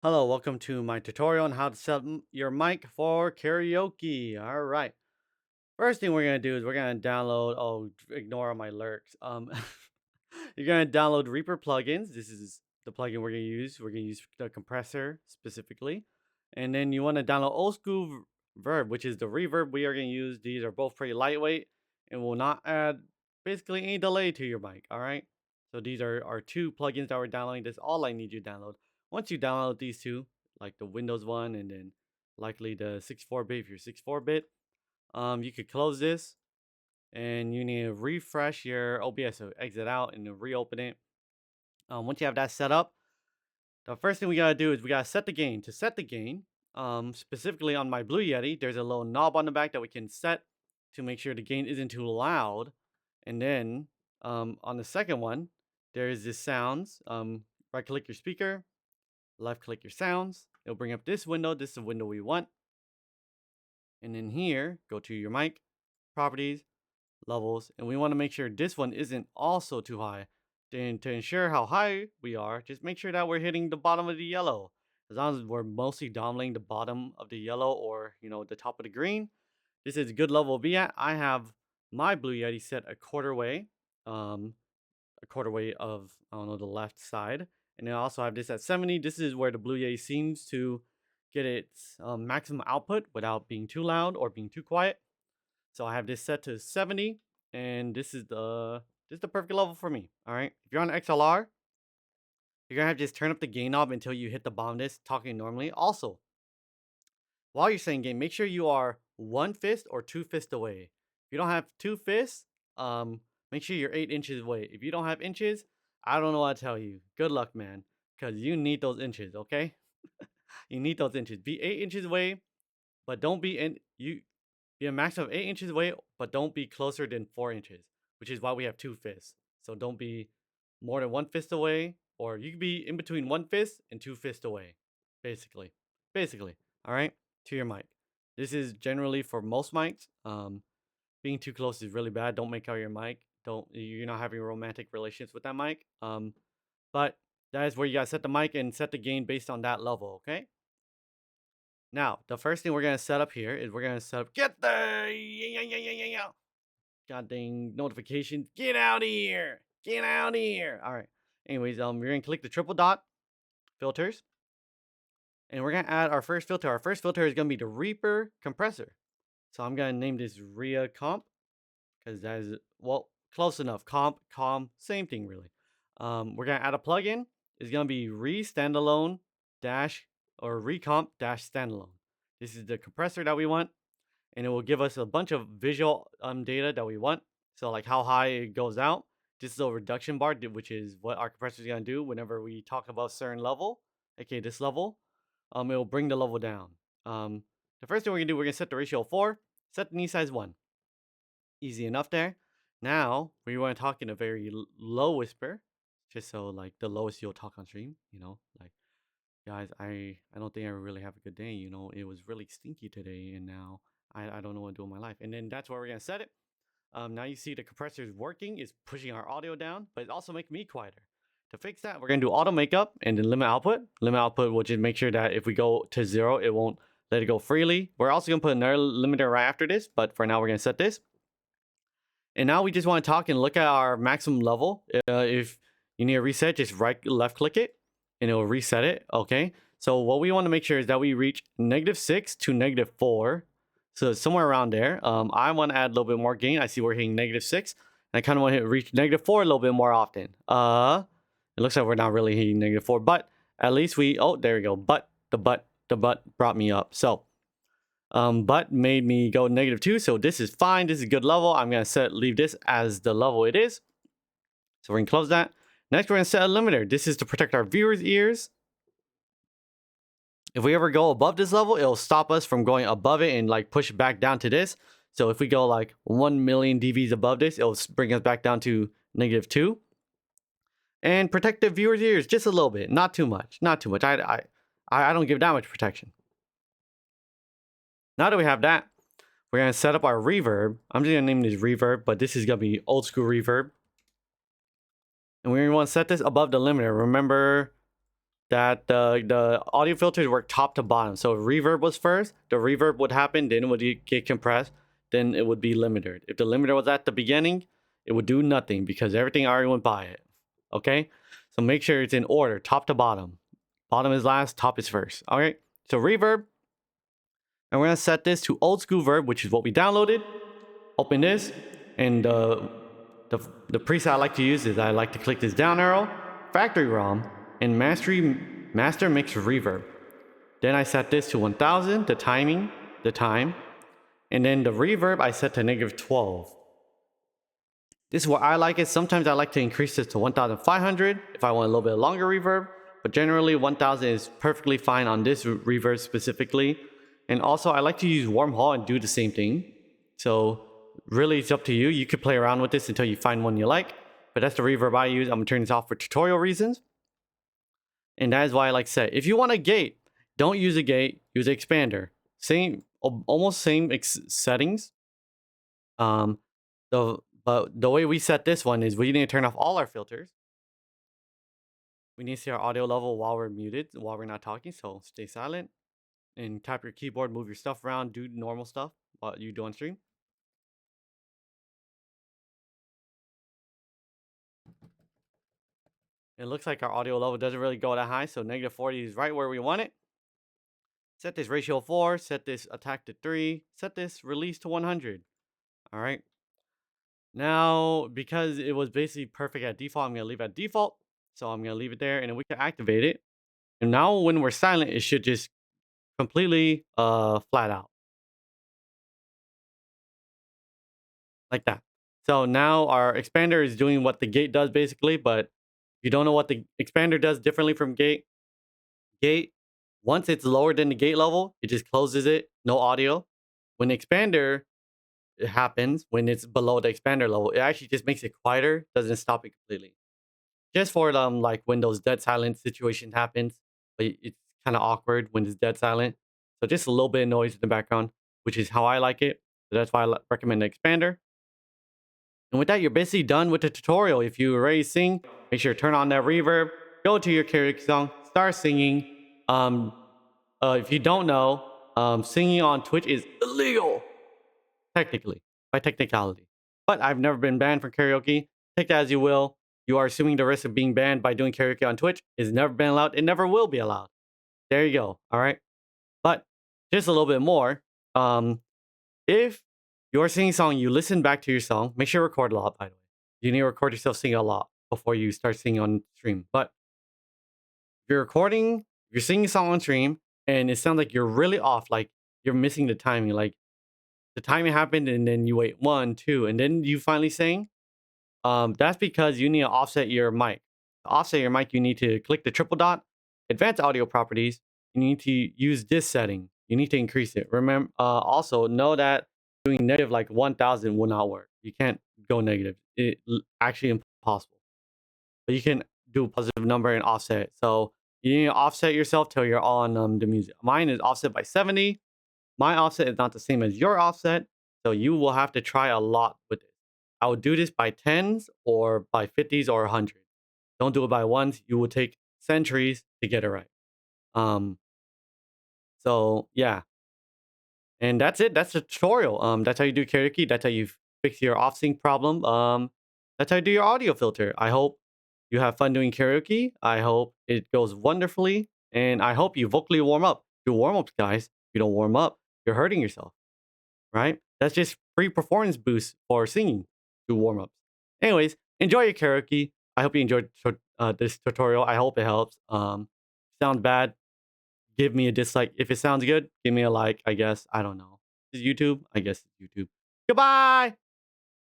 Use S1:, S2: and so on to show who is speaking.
S1: Hello, welcome to my tutorial on how to set your mic for karaoke. All right. First thing we're gonna do is we're gonna download. Oh, ignore all my lurks. You're gonna download Reaper plugins. This is the plugin we're gonna use. We're gonna use the compressor specifically, and then you want to download OldSkoolVerb, which is the reverb we are gonna use. These are both pretty lightweight and will not add basically any delay to your mic. All right. So these are our two plugins that we're downloading. That's all I need you to download. Once you download these two, like the Windows one and then likely the 64-bit if you're 64-bit, you could close this and you need to refresh your OBS. So exit out and then reopen it. Once you have that set up, the first thing we gotta do is we gotta set the gain. To set the gain, specifically on my Blue Yeti, there's a little knob on the back that we can set to make sure the gain isn't too loud. And then on the second one, there is this sounds. Right click your speaker, left click your sounds. It'll bring up this window. This is the window we want. And then here, go to your mic, properties, levels, and we want to make sure this one isn't also too high. Then to ensure how high we are, just make sure that we're hitting the bottom of the yellow. As long as we're mostly dominating the bottom of the yellow or the top of the green, this is a good level to be at. I have my Blue Yeti set a quarter way of I don't know, the left side. And then I also have this at 70. This is where the Blue Yeti seems to get its maximum output without being too loud or being too quiet. So I have this set to 70, and this is the perfect level for me. All right. If you're on XLR, you're gonna have to just turn up the gain knob until you hit the bomb disc talking normally. Also, while you're saying gain, make sure you are one fist or two fists away. If you don't have two fists, make sure you're 8 inches away. If you don't have inches, I don't know what to tell you. Good luck, man, because you need those inches. Okay, you need those inches. Be 8 inches away, but don't be in you. Be a max of 8 inches away, but don't be closer than 4 inches, which is why we have two fists. So don't be more than one fist away, or you can be in between one fist and two fists away, basically. Basically, all right, to your mic. This is generally for most mics. Being too close is really bad. Don't make out your mic. Don't You're not having romantic relations with that mic. But that is where you gotta set the mic and set the gain based on that level. Okay. Now, the first thing we're gonna set up here is we're gonna set up get the god dang notifications. Get out of here. Get out of here. All right. Anyways, we're gonna click the triple dot filters, and we're gonna add our first filter. Our first filter is gonna be the Reaper compressor. So I'm gonna name this Ria Comp because that is close enough. Com, same thing really. We're gonna add a plugin. It's gonna be re standalone dash or recomp dash standalone. This is the compressor that we want, and it will give us a bunch of visual data that we want. So like how high it goes out. This is a reduction bar, which is what our compressor is gonna do whenever we talk about certain level, aka this level. It will bring the level down. The first thing we're gonna do, we're gonna set the ratio 4, set the knee size 1. Easy enough there. Now we want to talk in a very low whisper, just so like the lowest you'll talk on stream. Like guys, I don't think I really have a good day. It was really stinky today, and now I don't know what to do in my life. And then that's where we're gonna set it. Now you see the compressor is working, it's pushing our audio down, but it also makes me quieter. To fix that, we're gonna do auto makeup and then limit output. Limit output will just make sure that if we go to 0, it won't let it go freely. We're also gonna put another limiter right after this, but for now we're gonna set this. And now we just want to talk and look at our maximum level. If you need a reset, just left click it and it will reset it. Okay. So what we want to make sure is that we reach -6 to -4. So somewhere around there. I want to add a little bit more gain. I see we're hitting -6. And I kind of want to reach -4 a little bit more often. It looks like we're not really hitting -4, but at least there we go. The butt brought me up. So but made me go -2, so this is fine. This is a good level. I'm gonna leave this as the level it is. So we're gonna close that. Next, we're gonna set a limiter. This is to protect our viewers' ears. If we ever go above this level, it'll stop us from going above it and like push back down to this. So if we go like 1 million dBs above this, it'll bring us back down to -2. And protect the viewers' ears just a little bit, not too much, not too much. I don't give that much protection. Now that we have that, we're going to set up our reverb. I'm just going to name this reverb, but this is going to be old school reverb. And we want to set this above the limiter. Remember, that the audio filters work top to bottom. So if reverb was first, the reverb would happen, then it would get compressed, then it would be limiter. If the limiter was at the beginning, it would do nothing because everything already went by it. Okay? So make sure it's in order, top to bottom. Bottom is last, top is first. All right? So reverb, and we're gonna set this to OldSkoolVerb, which is what we downloaded. Open this, and the preset I like to use is I like to click this down arrow, factory ROM, and master mix reverb. Then I set this to 1000, the time, and then the reverb I set to -12. This is what I like it. Sometimes I like to increase this to 1500 if I want a little bit longer reverb, but generally 1000 is perfectly fine on this reverb specifically. And also I like to use warm hall and do the same thing. So really it's up to you. You could play around with this until you find one you like, but that's the reverb I use. I'm gonna turn this off for tutorial reasons. And that is why I like to set. If you want a gate, don't use a gate, use an expander. Same, almost same settings. But the way we set this one is we need to turn off all our filters. We need to see our audio level while we're muted, while we're not talking. So stay silent and tap your keyboard, move your stuff around, do normal stuff while you do on stream. It looks like our audio level doesn't really go that high, so -40 is right where we want it. Set this ratio 4, set this attack to 3, set this release to 100. All right. Now, because it was basically perfect at default, I'm going to leave it at default. So I'm going to leave it there, and then we can activate it. And now when we're silent, it should just completely flat out. Like that. So now our expander is doing what the gate does basically, but if you don't know what the expander does differently from gate, once it's lower than the gate level, it just closes it, no audio. When the expander it happens, when it's below the expander level, it actually just makes it quieter, doesn't stop it completely. Just for like when those dead silent situation happens, but it's kind of awkward when it's dead silent. So just a little bit of noise in the background, which is how I like it. So that's why I recommend the expander. And with that, you're basically done with the tutorial. If you already sing, make sure to turn on that reverb, go to your karaoke song, start singing. If you don't know, singing on Twitch is illegal, technically, by technicality. But I've never been banned for karaoke. Take that as you will. You are assuming the risk of being banned by doing karaoke on Twitch is never been allowed. It never will be allowed. There you go. All right. But just a little bit more. If you're singing a song, you listen back to your song. Make sure you record a lot, by the way. You need to record yourself singing a lot before you start singing on stream. But if you're recording, you're singing a song on stream, and it sounds like you're really off, like you're missing the timing. Like the timing happened, and then you wait 1, 2, and then you finally sing. That's because you need to offset your mic. To offset your mic, you need to click the triple dot, advanced audio properties. You need to use this setting. You need to increase it. Remember, also know that doing negative like 1000 will not work. You can't go negative. It's actually impossible. But you can do a positive number and offset it. So you need to offset yourself till you're on the music. Mine is offset by 70. My offset is not the same as your offset. So you will have to try a lot with it. I would do this by 10s or by 50s or 100. Don't do it by ones. You will take centuries to get it right. So yeah. And that's it. That's the tutorial. That's how you do karaoke. That's how you fix your off sync problem. That's how you do your audio filter. I hope you have fun doing karaoke. I hope it goes wonderfully. And I hope you vocally warm up. Do warm ups, guys. If you don't warm up, you're hurting yourself. Right? That's just free performance boost for singing. Do warm ups. Anyways, enjoy your karaoke. I hope you enjoyed this tutorial. I hope it helps. Sounds bad, give me a dislike. If it sounds good, give me a like, I guess. I don't know. Is it YouTube? I guess it's YouTube. Goodbye!